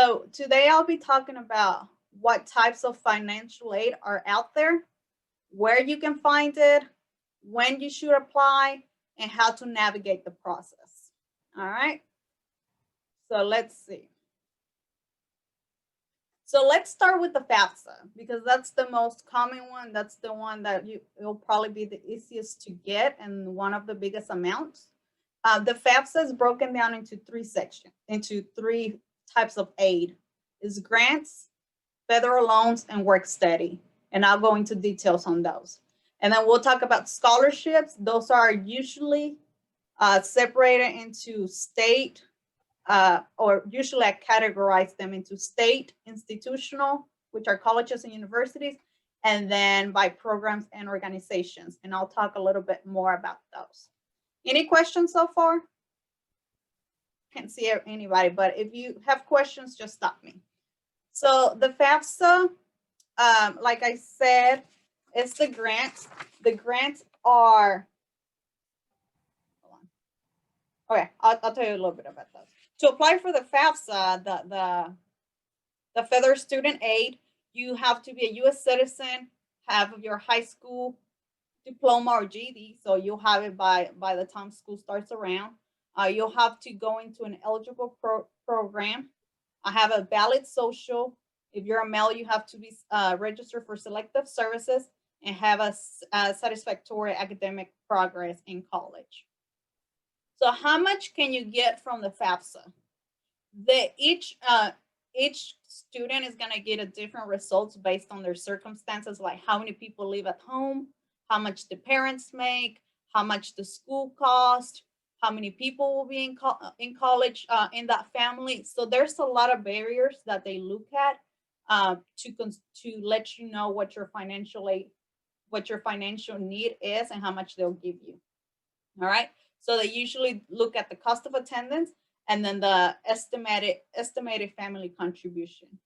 So today I'll be talking about what types of financial aid are out there, where you can find it, when you should apply, and how to navigate the process. All right. So let's see. So let's start with the FAFSA because that's the most common one. That's the one that it'll probably be the easiest to get and one of the biggest amounts. The FAFSA is broken down into three sections, into three types of aid: is grants, federal loans, and work study. And I'll go into details on those. And then we'll talk about scholarships. Those are usually separated into state, or usually I categorize them into state, institutional, which are colleges and universities, and then by programs and organizations. And I'll talk a little bit more about those. Any questions so far? Can't see anybody, but if you have questions, just stop me. So the FAFSA, like I said, it's the grants. The grants are, hold on. Okay, I'll tell you a little bit about those. To apply for the FAFSA, the federal student aid, you have to be a U.S. citizen, have your high school diploma or GED, so you'll have it by the time school starts around. You'll have to go into an eligible program. I have a valid social. If you're a male, you have to be registered for selective services and have a satisfactory academic progress in college. So how much can you get from the FAFSA? Each student is going to get a different results based on their circumstances, like how many people live at home, how much the parents make, how much the school cost, how many people will be in college in that family. So there's a lot of barriers that they look at to let you know what your financial need is and how much they'll give you. All right. So they usually look at the cost of attendance and then the estimated family contribution.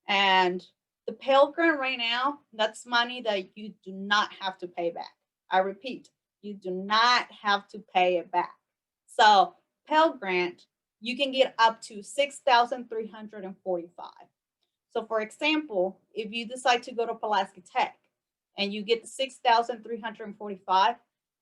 And the Pell Grant right now, that's money that you do not have to pay back. I repeat, you do not have to pay it back. So Pell Grant, you can get up to $6,345. So for example, if you decide to go to Pulaski Tech and you get $6,345,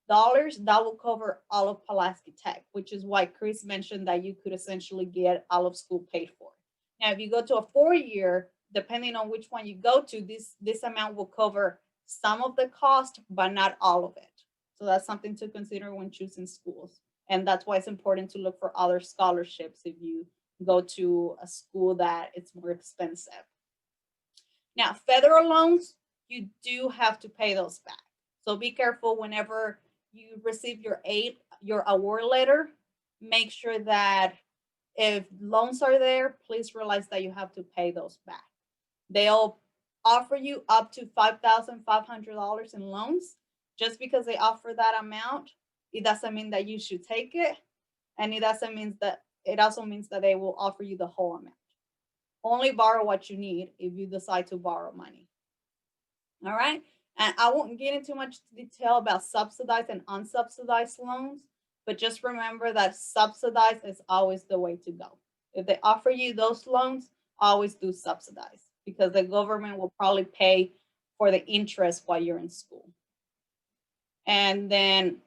that will cover all of Pulaski Tech, which is why Chris mentioned that you could essentially get all of school paid for. Now, if you go to a 4-year, depending on which one you go to, this amount will cover some of the cost, but not all of it. So that's something to consider when choosing schools. And that's why it's important to look for other scholarships if you go to a school that it's more expensive. Now, federal loans, you do have to pay those back. So be careful whenever you receive your award letter. Make sure that if loans are there, please realize that you have to pay those back. They'll offer you up to $5,500 in loans. Just because they offer that amount, it doesn't mean that you should take it. And it also means that they will offer you the whole amount. Only borrow what you need if you decide to borrow money. All right. And I won't get into much detail about subsidized and unsubsidized loans, but just remember that subsidized is always the way to go. If they offer you those loans, always do subsidize because the government will probably pay for the interest while you're in school. And then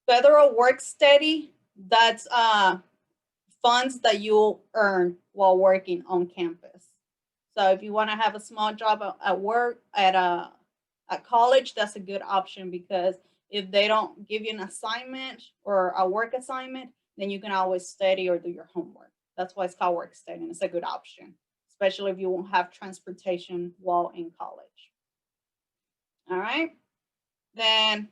federal work study, that's funds that you'll earn while working on campus. So if you want to have a small job at work, at college, that's a good option because if they don't give you an assignment or a work assignment, then you can always study or do your homework. That's why it's called work study, and it's a good option, especially if you won't have transportation while in college. All right. Then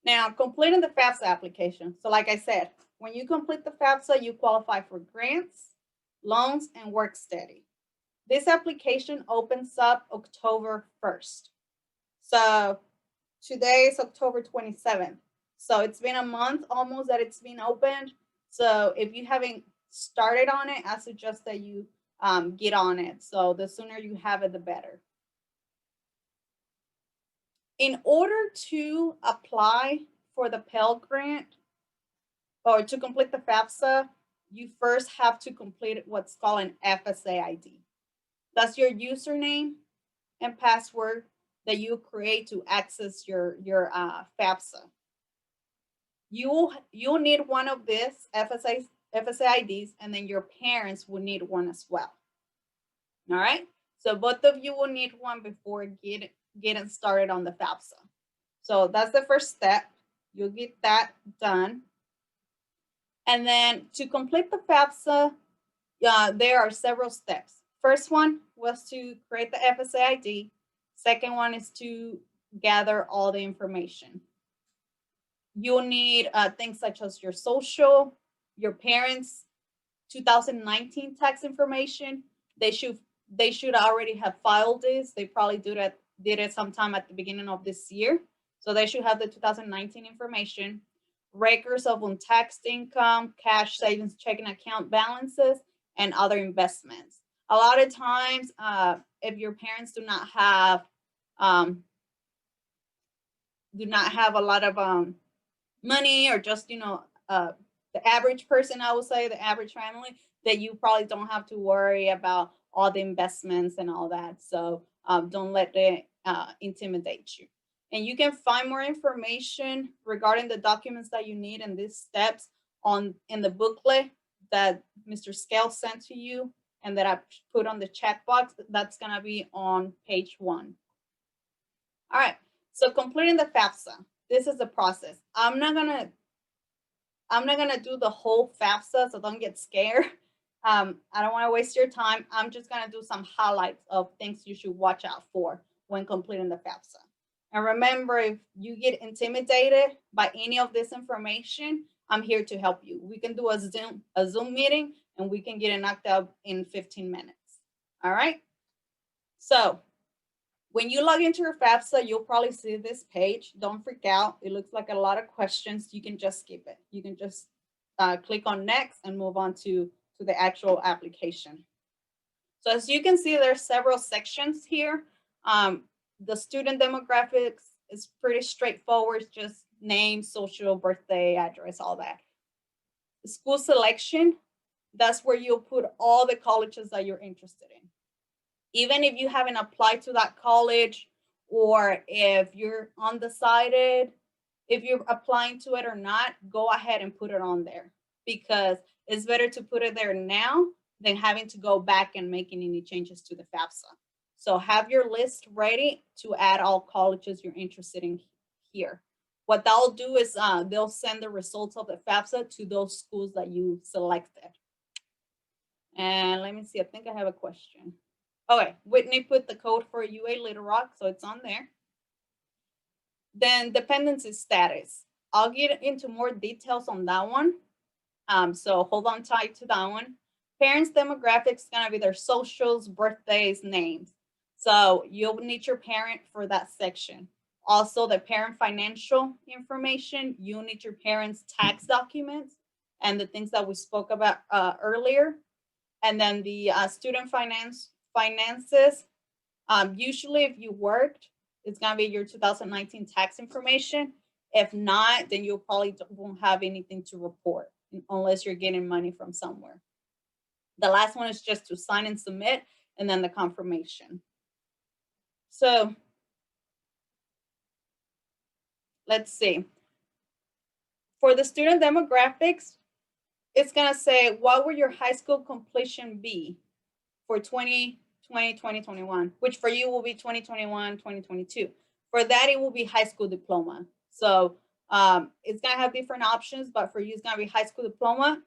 now completing the FAFSA application. So like I said, when you complete the FAFSA, you qualify for grants, loans, and work study. This application opens up October 1st. So today is October 27th. So it's been a month almost that it's been opened. So if you haven't started on it, I suggest that you get on it. So the sooner you have it, the better. In order to apply for the Pell Grant or to complete the FAFSA, you first have to complete what's called an FSA ID. That's your username and password that you create to access your FAFSA. You'll need one of this FSA IDs, and then your parents will need one as well. All right. So both of you will need one before getting started on the FAFSA. So that's the first step. You'll get that done. And then to complete the FAFSA, there are several steps. First one was to create the FSA ID. Second one is to gather all the information. You'll need things such as your social, your parents' 2019 tax information. They should already have filed this. They probably did it sometime at the beginning of this year. So they should have the 2019 information, records of untaxed income, cash savings, checking account balances, and other investments. A lot of times, if your parents do not have a lot of money, or just the average person, I would say the average family, that you probably don't have to worry about all the investments and all that. So don't let it intimidate you. And you can find more information regarding the documents that you need in these steps in the booklet that Mr. Scale sent to you and that I put on the chat box. That's gonna be on page 1. All right, so completing the FAFSA. This is the process. I'm not gonna do the whole FAFSA, so don't get scared. I don't want to waste your time. I'm just gonna do some highlights of things you should watch out for when completing the FAFSA. And remember, if you get intimidated by any of this information, I'm here to help you. We can do a Zoom meeting, and we can get it knocked out in 15 minutes. All right. So when you log into your FAFSA, you'll probably see this page. Don't freak out. It looks like a lot of questions. You can just skip it. You can just click on next and move on to the actual application. So as you can see, there's several sections here. The student demographics is pretty straightforward, just name, social, birthday, address, all that. The school selection, that's where you'll put all the colleges that you're interested in. Even if you haven't applied to that college, or if you're undecided if you're applying to it or not, go ahead and put it on there, because it's better to put it there now than having to go back and making any changes to the FAFSA. So have your list ready to add all colleges you're interested in here. What they'll do is they'll send the results of the FAFSA to those schools that you selected. And let me see, I think I have a question. Okay, Whitney put the code for UA Little Rock, so it's on there. Then dependency status. I'll get into more details on that one. So hold on tight to that one. Parents' demographics gonna be their socials, birthdays, names. So you'll need your parent for that section. Also, the parent financial information, you'll need your parents' tax documents and the things that we spoke about earlier. And then the student finances. Usually if you worked, it's gonna be your 2019 tax information. If not, then you probably won't have anything to report unless you're getting money from somewhere. The last one is just to sign and submit, and then the confirmation. So let's see. For the student demographics, it's gonna say, what will your high school completion be for 2020, 2021, which for you will be 2021, 2022. For that, it will be high school diploma. So it's gonna have different options, but for you, it's gonna be high school diploma.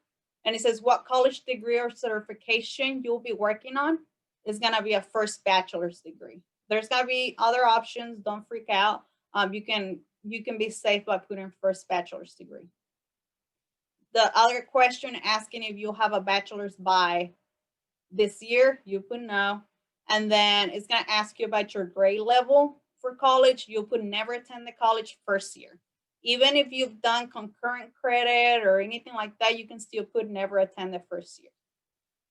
And it says what college degree or certification you'll be working on. Is gonna be a first bachelor's degree. There's gonna be other options, don't freak out. You can be safe by putting first bachelor's degree. The other question asking if you'll have a bachelor's by this year, you put no. And then it's gonna ask you about your grade level for college. You'll put never attend the college first year. Even if you've done concurrent credit or anything like that, you can still put never attend the first year.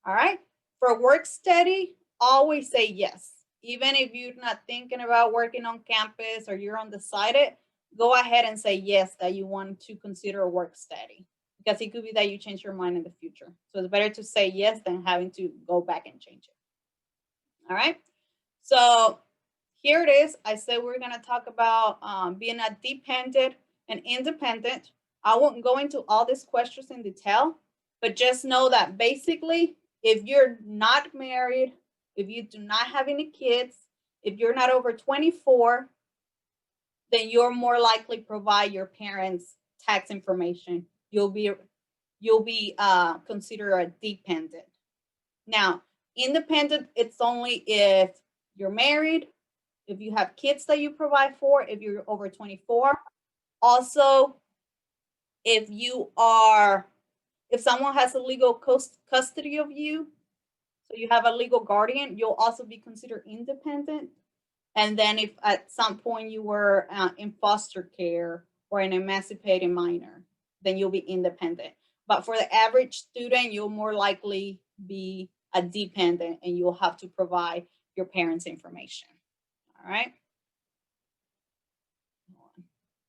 All right. For work study, always say yes. Even if you're not thinking about working on campus or you're undecided, go ahead and say yes that you want to consider a work study. because it could be that you change your mind in the future. So it's better to say yes than having to go back and change it. All right. So here it is. I said we're going to talk about being a dependent and independent. I won't go into all these questions in detail, but just know that basically, if you're not married, if you do not have any kids, if you're not over 24, then you're more likely provide your parents tax information. You'll be considered a dependent. Now, independent, it's only if you're married, if you have kids that you provide for, if you're over 24. Also, if someone has a legal custody of you, so you have a legal guardian, you'll also be considered independent. And then if at some point you were in foster care or an emancipated minor, then you'll be independent. But for the average student, you'll more likely be a dependent and you'll have to provide your parents' information. All right.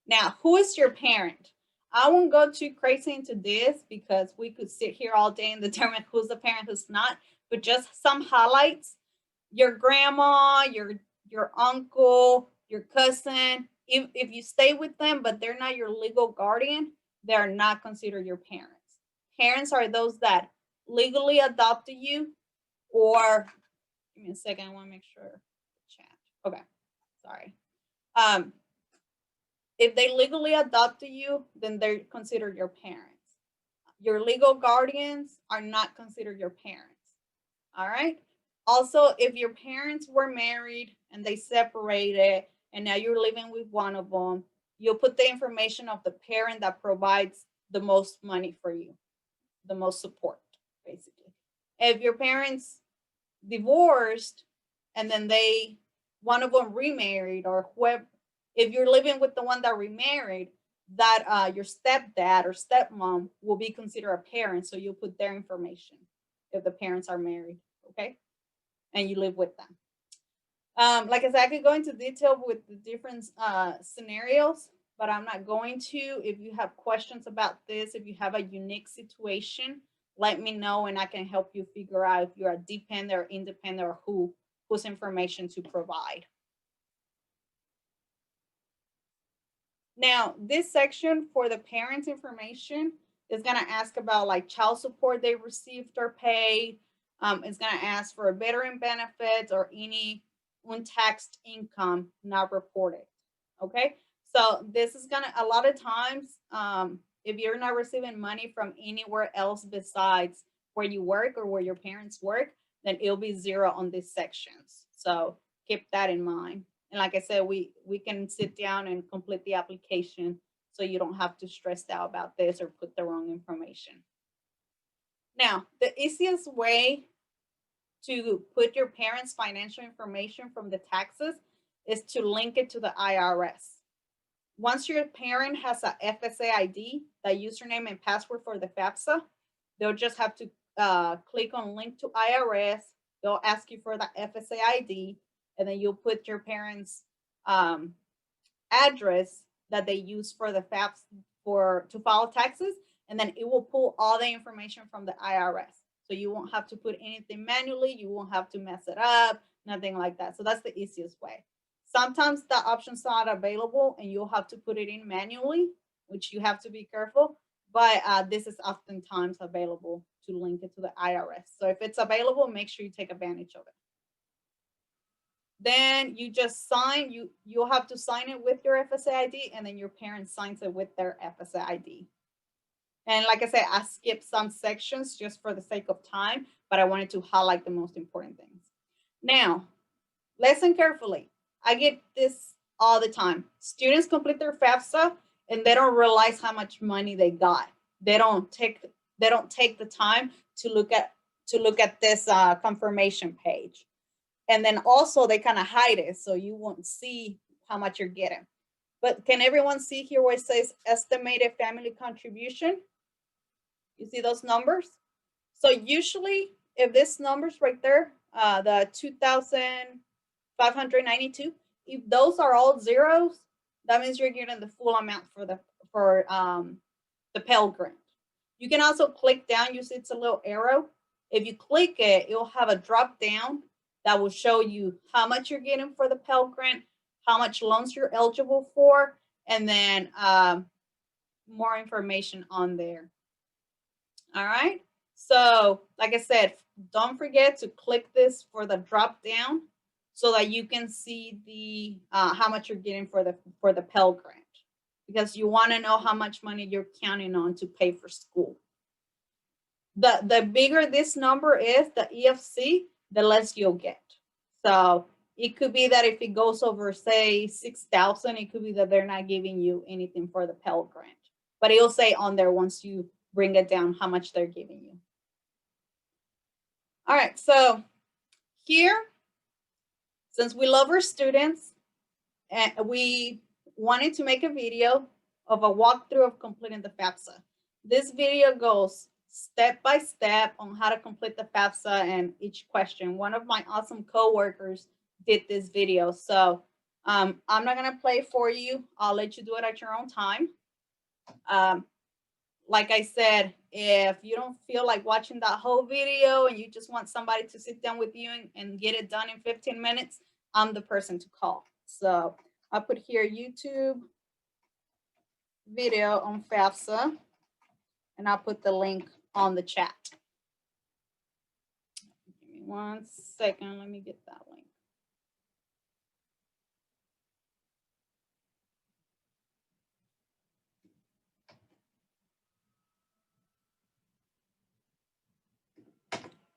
Now, who is your parent? I won't go too crazy into this because we could sit here all day and determine who's the parent, who's not, but just some highlights. Your grandma, your uncle, your cousin, if you stay with them, but they're not your legal guardian, they're not considered your parents. Parents are those that legally adopted you, or give me a second, I want to make sure. Chat. Okay, sorry. If they legally adopted you, then they're considered your parents. Your legal guardians are not considered your parents. All right. Also, if your parents were married and they separated and now you're living with one of them, you'll put the information of the parent that provides the most money for you, the most support, basically. If your parents divorced and then one of them remarried, or whoever, if you're living with the one that remarried, that your stepdad or stepmom will be considered a parent, so you'll put their information if the parents are married, okay? And you live with them. Like I said, I could go into detail with the different scenarios, but I'm not going to. If you have questions about this, if you have a unique situation, let me know and I can help you figure out if you're a dependent or independent, or whose information to provide. Now, this section for the parents' information is going to ask about like child support they received or paid. It's going to ask for veteran benefits or any untaxed income not reported. Okay, so this is going to, a lot of times, if you're not receiving money from anywhere else besides where you work or where your parents work, then it'll be 0 on these sections. So keep that in mind. And like I said, we can sit down and complete the application so you don't have to stress out about this or put the wrong information. Now, the easiest way to put your parents' financial information from the taxes is to link it to the IRS. Once your parent has a FSA ID, the username and password for the FAFSA, they'll just have to click on link to IRS. They'll ask you for the FSA ID, and then you'll put your parents' address that they use for the FAFSA to file taxes, and then it will pull all the information from the IRS. So you won't have to put anything manually. You won't have to mess it up, nothing like that. So that's the easiest way. Sometimes the option's not available and you'll have to put it in manually, which you have to be careful. But this is oftentimes available to link it to the IRS. So if it's available, make sure you take advantage of it. Then you just sign, you'll have to sign it with your FSA ID, and then your parent signs it with their FSA ID. And like I said, I skipped some sections just for the sake of time, but I wanted to highlight the most important things. Now, listen carefully. I get this all the time. Students complete their FAFSA and they don't realize how much money they got. They don't take the time to look at this confirmation page. And then also they kind of hide it so you won't see how much you're getting. But can everyone see here where it says estimated family contribution? You see those numbers? So usually if this number's right there, the 2,592, if those are all zeros, that means you're getting the full amount for the Pell Grant. You can also click down. You see it's a little arrow. If you click it, it'll have a drop down that will show you how much you're getting for the Pell Grant, how much loans you're eligible for, and then more information on there. All right. So like I said, don't forget to click this for the drop down so that you can see the how much you're getting for the Pell Grant, because you want to know how much money you're counting on to pay for school. The bigger this number is, the EFC, the less you'll get. So it could be that if it goes over, say, 6,000, it could be that they're not giving you anything for the Pell Grant. But it'll say on there once you bring it down how much they're giving you. All right, so here, since we love our students, and we wanted to make a video of a walkthrough of completing the FAFSA. This video goes step by step on how to complete the FAFSA and each question. One of my awesome coworkers did this video. So I'm not gonna play for you. I'll let you do it at your own time. Like I said, if you don't feel like watching that whole video and you just want somebody to sit down with you and get it done in 15 minutes, I'm the person to call. So I'll put here YouTube video on FAFSA, and I'll put the link on the chat. Give me 1 second. Let me get that link.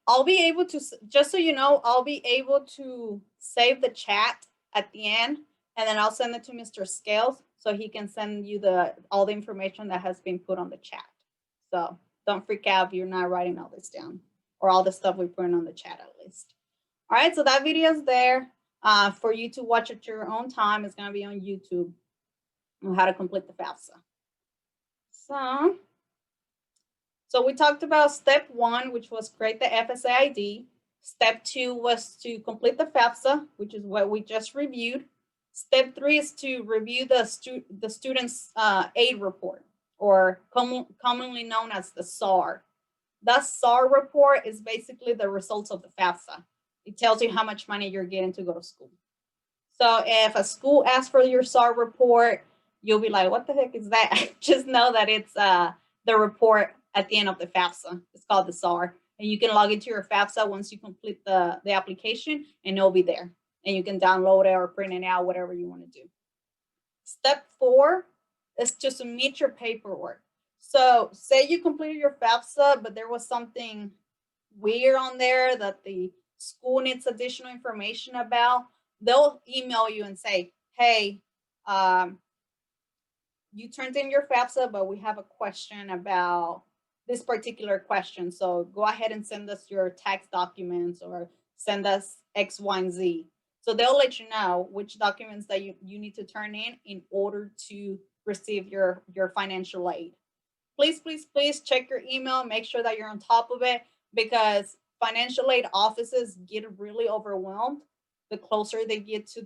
I'll be able to, just so you know, I'll be able to save the chat at the end, and then I'll send it to Mr. Scales so he can send you all the information that has been put on the chat. So don't freak out if you're not writing all this down, or all the stuff we put on the chat at least. All right, so that video is there for you to watch at your own time. It's going to be on YouTube on how to complete the FAFSA. So we talked about step 1, which was create the FSA ID. Step 2 was to complete the FAFSA, which is what we just reviewed. Step 3 is to review the student's aid report, or commonly known as the SAR. The SAR report is basically the results of the FAFSA. It tells you how much money you're getting to go to school. So if a school asks for your SAR report, you'll be like, what the heck is that? Just know that it's the report at the end of the FAFSA. It's called the SAR. And you can log into your FAFSA once you complete the application, and it'll be there. And you can download it or print it out, whatever you want to do. Step 4 is to submit your paperwork. So say you completed your FAFSA, but there was something weird on there that the school needs additional information about. They'll email you and say, hey, you turned in your FAFSA, but we have a question about this particular question. So go ahead and send us your tax documents, or send us X, Y, and Z. So they'll let you know which documents that you need to turn in order to receive your financial aid. Please, please, please check your email. Make sure that you're on top of it, because financial aid offices get really overwhelmed the closer they get to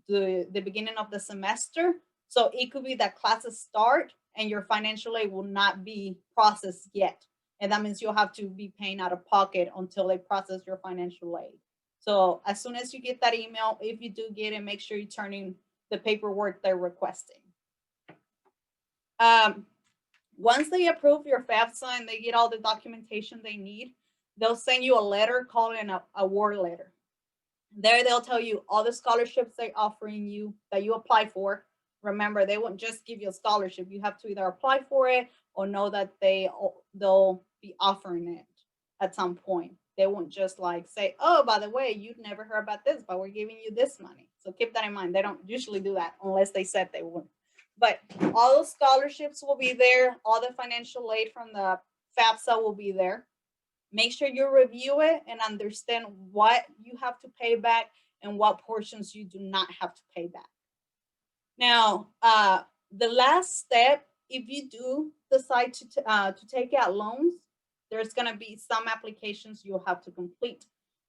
the beginning of the semester. So it could be that classes start and your financial aid will not be processed yet. And that means you'll have to be paying out of pocket until they process your financial aid. So as soon as you get that email, if you do get it, make sure you turn in the paperwork they're requesting. Once they approve your FAFSA and they get all the documentation they need, they'll send you a letter called an award letter. There they'll tell you all the scholarships they're offering you that you apply for. Remember, they won't just give you a scholarship. You have to either apply for it or know that they'll be offering it at some point. They won't just like say, oh, by the way, you've never heard about this, but we're giving you this money. So keep that in mind. They don't usually do that unless they said they would. But all those scholarships will be there. All the financial aid from the FAFSA will be there. Make sure you review it and understand what you have to pay back and what portions you do not have to pay back. Now, the last step, if you do decide to take out loans, there's going to be some applications you'll have to complete.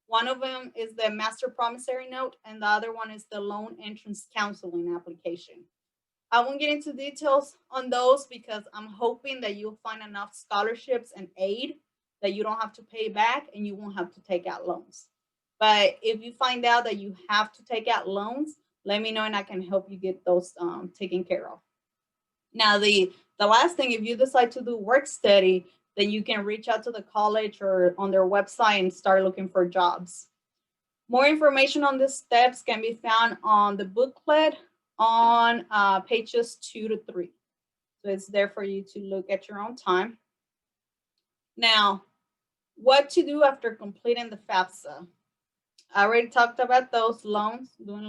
One of them is the master promissory note, and the other one is the loan entrance counseling application. I won't get into details on those because I'm hoping that you'll find enough scholarships and aid that you don't have to pay back and you won't have to take out loans. But if you find out that you have to take out loans, let me know and I can help you get those taken care of. Now, the last thing, if you decide to do work study, then you can reach out to the college or on their website and start looking for jobs. More information on these steps can be found on the booklet on pages 2 to 3. So it's there for you to look at your own time. Now, what to do after completing the FAFSA? I already talked about those loans, doing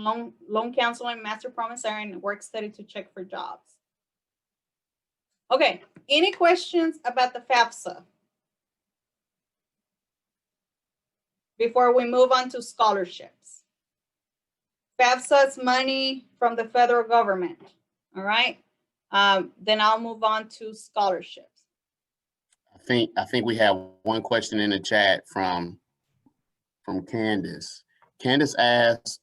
loan counseling, master promissory, and work study to check for jobs. Okay, any questions about the FAFSA? Before we move on to scholarships. FAFSA is money from the federal government, all right? Then I'll move on to scholarships. I think we have one question in the chat from Candace. Candace asked,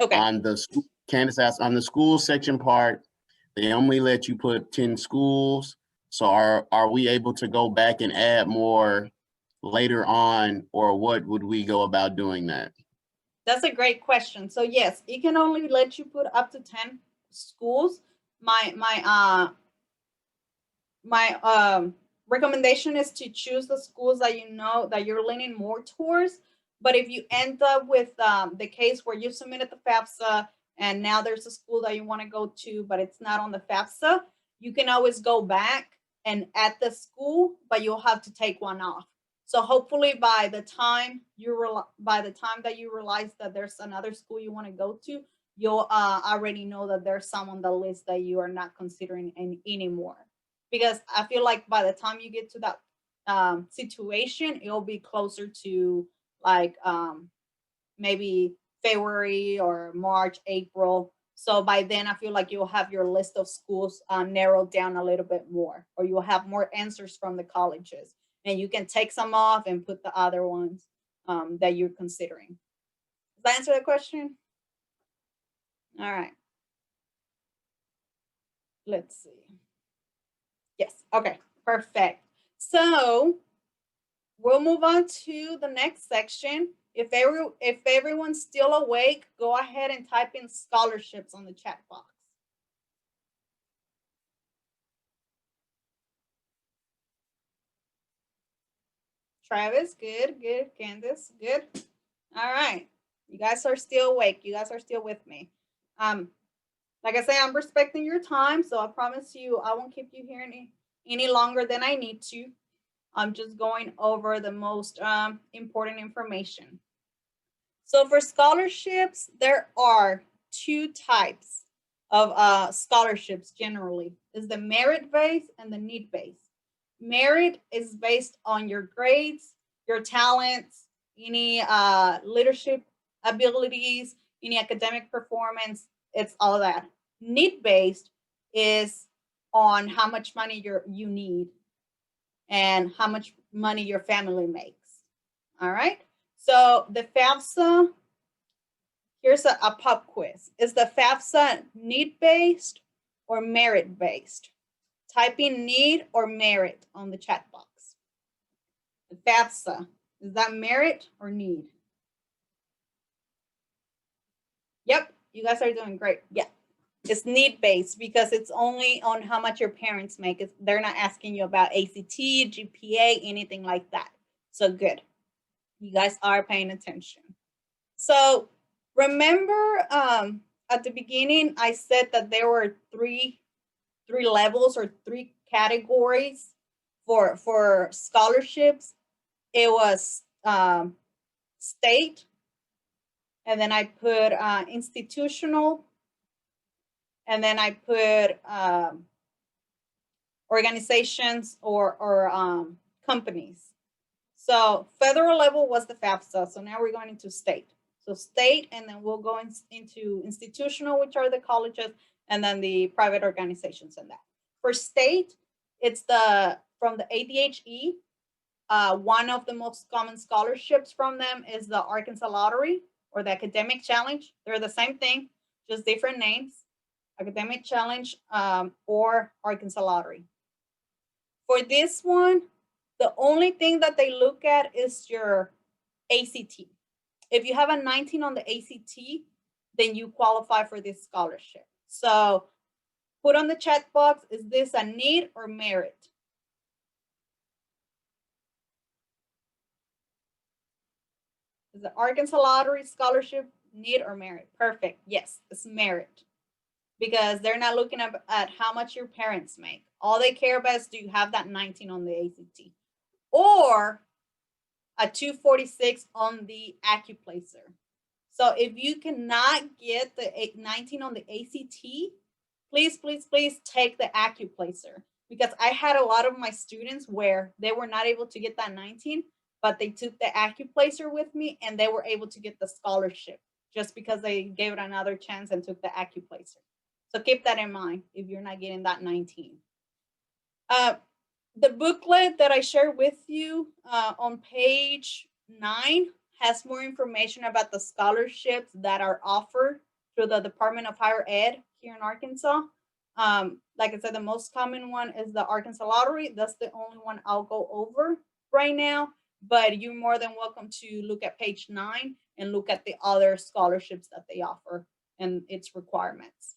okay, on the school section part, they only let you put 10 schools. So are we able to go back and add more later on, or what would we go about doing that? That's a great question. So yes, it can only let you put up to 10 schools. My recommendation is to choose the schools that you know that you're leaning more towards. But if you end up with the case where you submitted the FAFSA and now there's a school that you want to go to, but it's not on the FAFSA, you can always go back and add the school, but you'll have to take one off. So hopefully by the time that you realize that there's another school you want to go to, you'll already know that there's some on the list that you are not considering anymore. Because I feel like by the time you get to that situation, it'll be closer to like maybe February or March, April. So by then, I feel like you'll have your list of schools narrowed down a little bit more, or you'll have more answers from the colleges. And you can take some off and put the other ones that you're considering. Does that answer the question? All right. Let's see. Yes, okay, perfect. So we'll move on to the next section. If everyone's still awake, go ahead and type in scholarships on the chat box. Travis, good. Candace, good. All right, you guys are still awake. You guys are still with me. Like I say, I'm respecting your time, so I promise you I won't keep you here any longer than I need to. I'm just going over the most important information. So for scholarships, there are two types of scholarships generally. Is the merit-based and the need-based. Merit is based on your grades, your talents, any leadership abilities, any academic performance. It's all that. Need-based is on how much money you need and how much money your family makes. All right. So the FAFSA, here's a pop quiz. Is the FAFSA need-based or merit-based? Type in need or merit on the chat box. The FAFSA, is that merit or need? Yep, you guys are doing great. Yeah, it's need-based because it's only on how much your parents make. They're not asking you about ACT, GPA, anything like that. So good. You guys are paying attention. So remember at the beginning, I said that there were three levels or three categories for scholarships. It was state, and then I put institutional, and then I put organizations or companies. So federal level was the FAFSA. So now we're going into state. So state, and then we'll go into institutional, which are the colleges, and then the private organizations and that. For state, it's from the ADHE. One of the most common scholarships from them is the Arkansas Lottery or the Academic Challenge. They're the same thing, just different names. Academic Challenge, or Arkansas Lottery. For this one, the only thing that they look at is your ACT. If you have a 19 on the ACT, then you qualify for this scholarship. So put on the chat box, is this a need or merit? Is the Arkansas Lottery scholarship need or merit? Perfect. Yes, it's merit, because they're not looking at how much your parents make. All they care about is, do you have that 19 on the ACT or a 246 on the AccuPlacer. So if you cannot get the 19 on the ACT, please, please, please take the AccuPlacer, because I had a lot of my students where they were not able to get that 19, but they took the AccuPlacer with me and they were able to get the scholarship just because they gave it another chance and took the AccuPlacer. So keep that in mind if you're not getting that 19. The booklet that I shared with you on page 9 has more information about the scholarships that are offered through the Department of Higher Ed here in Arkansas. Like I said, the most common one is the Arkansas Lottery. That's the only one I'll go over right now, but you're more than welcome to look at page 9 and look at the other scholarships that they offer and its requirements.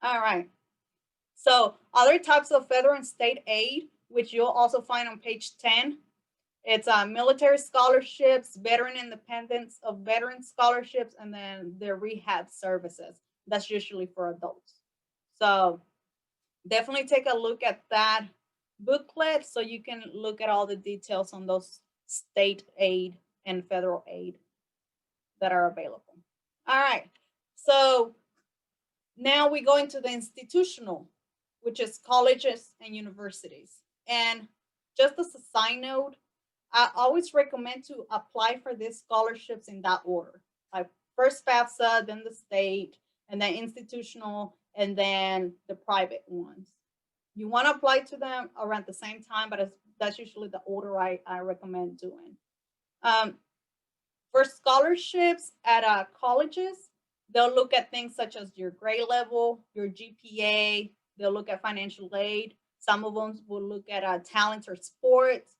All right. So other types of federal and state aid, which you'll also find on page 10, it's military scholarships, veteran independence of veteran scholarships, and then the rehab services. That's usually for adults. So definitely take a look at that booklet so you can look at all the details on those state aid and federal aid that are available. All right. So now we go into the institutional, which is colleges and universities. And just as a side note, I always recommend to apply for these scholarships in that order. Like first FAFSA, then the state, and then institutional, and then the private ones. You want to apply to them around the same time, but that's usually the order I recommend doing. For scholarships at colleges, they'll look at things such as your grade level, your GPA. They'll look at financial aid. Some of them will look at talents or sports.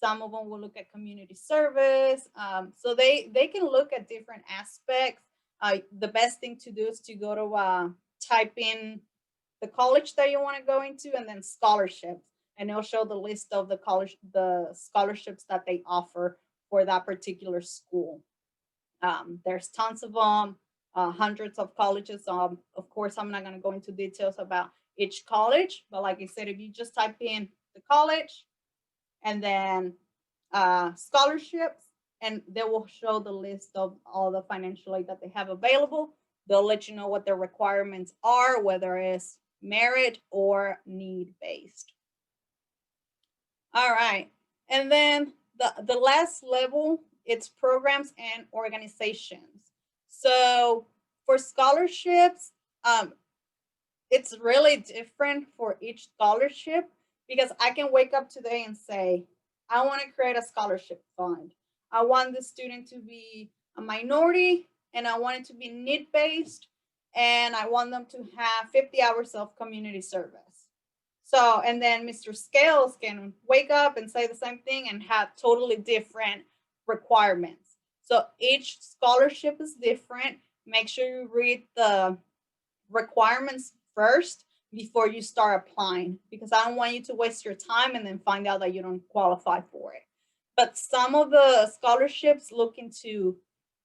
Some of them will look at community service. So they can look at different aspects. The best thing to do is to go to type in the college that you want to go into and then scholarships. And it'll show the list of the scholarships that they offer for that particular school. There's tons of them, hundreds of colleges. Of course, I'm not going to go into details about each college, but like I said, if you just type in the college and then scholarships, and they will show the list of all the financial aid that they have available. They'll let you know what their requirements are, whether it's merit or need-based. All right, and then the last level, it's programs and organizations. So for scholarships, it's really different for each scholarship, because I can wake up today and say, I want to create a scholarship fund. I want the student to be a minority, and I want it to be need-based, and I want them to have 50 hours of community service. So, and then Mr. Scales can wake up and say the same thing and have totally different requirements. So each scholarship is different. Make sure you read the requirements first before you start applying, because I don't want you to waste your time and then find out that you don't qualify for it. But some of the scholarships look into,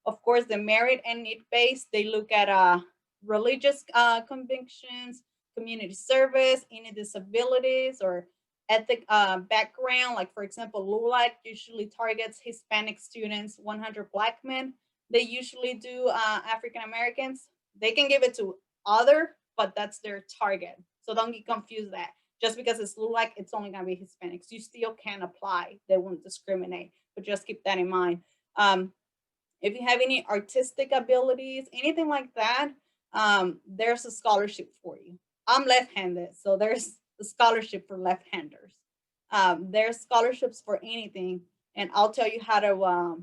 of course, the merit and need-based. They look at religious convictions, community service, any disabilities or ethnic background. Like, for example, LULAC usually targets Hispanic students, 100 Black men. They usually do African Americans. They can give it to other, but that's their target. So don't get confused that just because it's LULAC, it's only going to be Hispanics. You still can apply. They won't discriminate, but just keep that in mind. If you have any artistic abilities, anything like that, there's a scholarship for you. I'm left-handed, so there's a scholarship for left-handers. There's scholarships for anything, and I'll tell you how to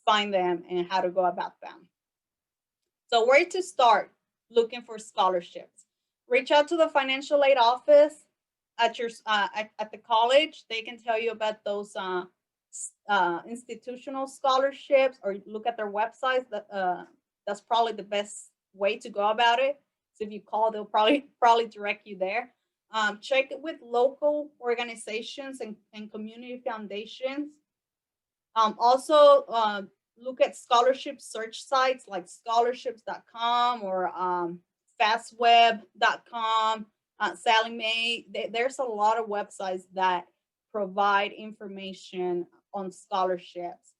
find them and how to go about them. So where to start? looking for scholarships. Reach out to the financial aid office at your at the college. They can tell you about those institutional scholarships, or look at their websites. That's probably the best way to go about it. So if you call, they'll probably direct you there. Check it with local organizations and community foundations. Also, look at scholarship search sites like scholarships.com or fastweb.com, Sally Mae. There's a lot of websites that provide information on scholarships.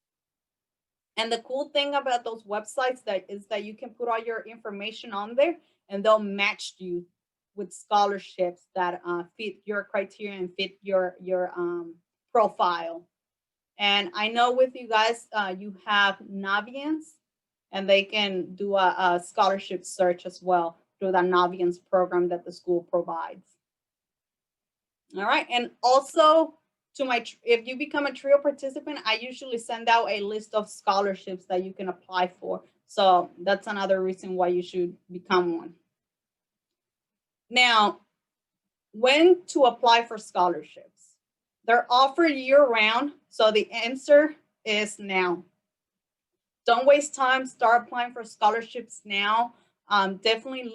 And the cool thing about those websites is that you can put all your information on there, and they'll match you with scholarships that fit your criteria and fit your profile. And I know with you guys, you have Navians, and they can do a scholarship search as well through the Navians program that the school provides. All right, and also if you become a TRIO participant, I usually send out a list of scholarships that you can apply for. So that's another reason why you should become one. Now, when to apply for scholarships? They're offered year-round, so the answer is now. Don't waste time. Start applying for scholarships now. Definitely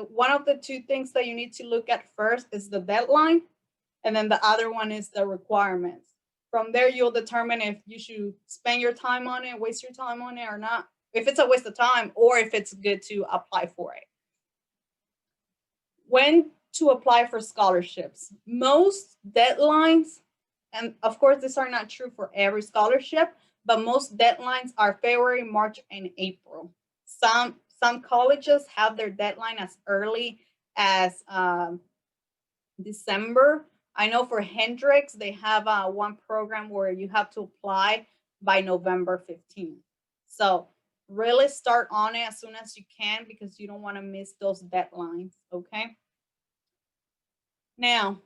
one of the two things that you need to look at first is the deadline, and then the other one is the requirements. From there, you'll determine if you should spend your time on it, waste your time on it or not, if it's a waste of time, or if it's good to apply for it. When to apply for scholarships? Most deadlines, and of course, these are not true for every scholarship, but most deadlines are February, March, and April. Some colleges have their deadline as early as December. I know for Hendrix, they have one program where you have to apply by November 15th. So really start on it as soon as you can, because you don't want to miss those deadlines, okay? Now,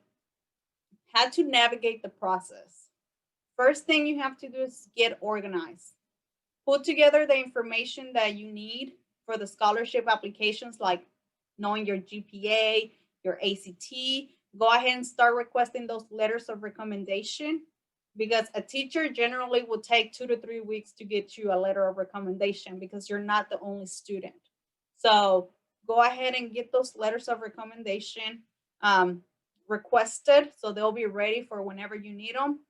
how to navigate the process. First thing you have to do is get organized. Put together the information that you need for the scholarship applications, like knowing your GPA, your ACT. Go ahead and start requesting those letters of recommendation, because a teacher generally will take 2 to 3 weeks to get you a letter of recommendation, because you're not the only student. So go ahead and get those letters of recommendation requested, so they'll be ready for whenever you need them.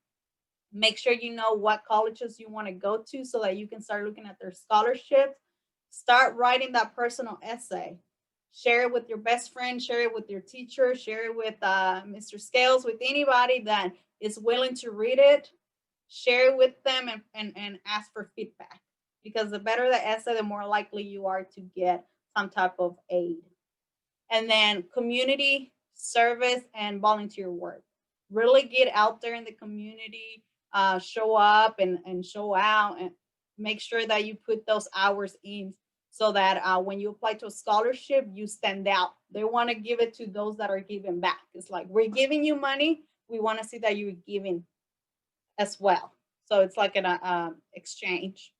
Make sure you know what colleges you want to go to so that you can start looking at their scholarships. Start writing that personal essay. Share it with your best friend, share it with your teacher, share it with Mr. Scales, with anybody that is willing to read it. Share it with them and ask for feedback, because the better the essay, the more likely you are to get some type of aid. And then community service and volunteer work. Really get out there in the community, show up and show out, and make sure that you put those hours in, so that when you apply to a scholarship, you stand out. They want to give it to those that are giving back. It's like, we're giving you money, we want to see that you're giving as well. So it's like an exchange.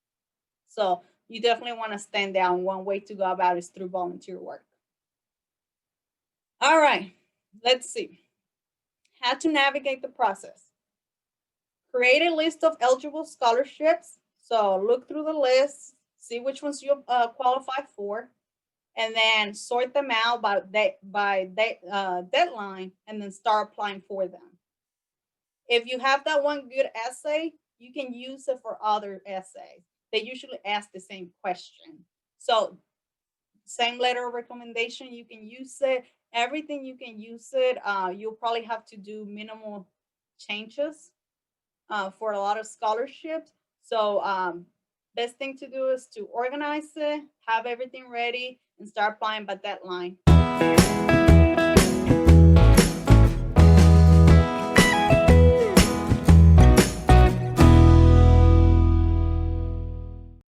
So you definitely want to stand out. One way to go about it is through volunteer work. All right, let's see. How to navigate the process. Create a list of eligible scholarships. So look through the list, see which ones you qualify for, and then sort them out by deadline, and then start applying for them. If you have that one good essay, you can use it for other essays. They usually ask the same question. So same letter of recommendation, you can use it. Everything you can use it. You'll probably have to do minimal changes for a lot of scholarships. So best thing to do is to organize it, have everything ready, and start applying by deadline.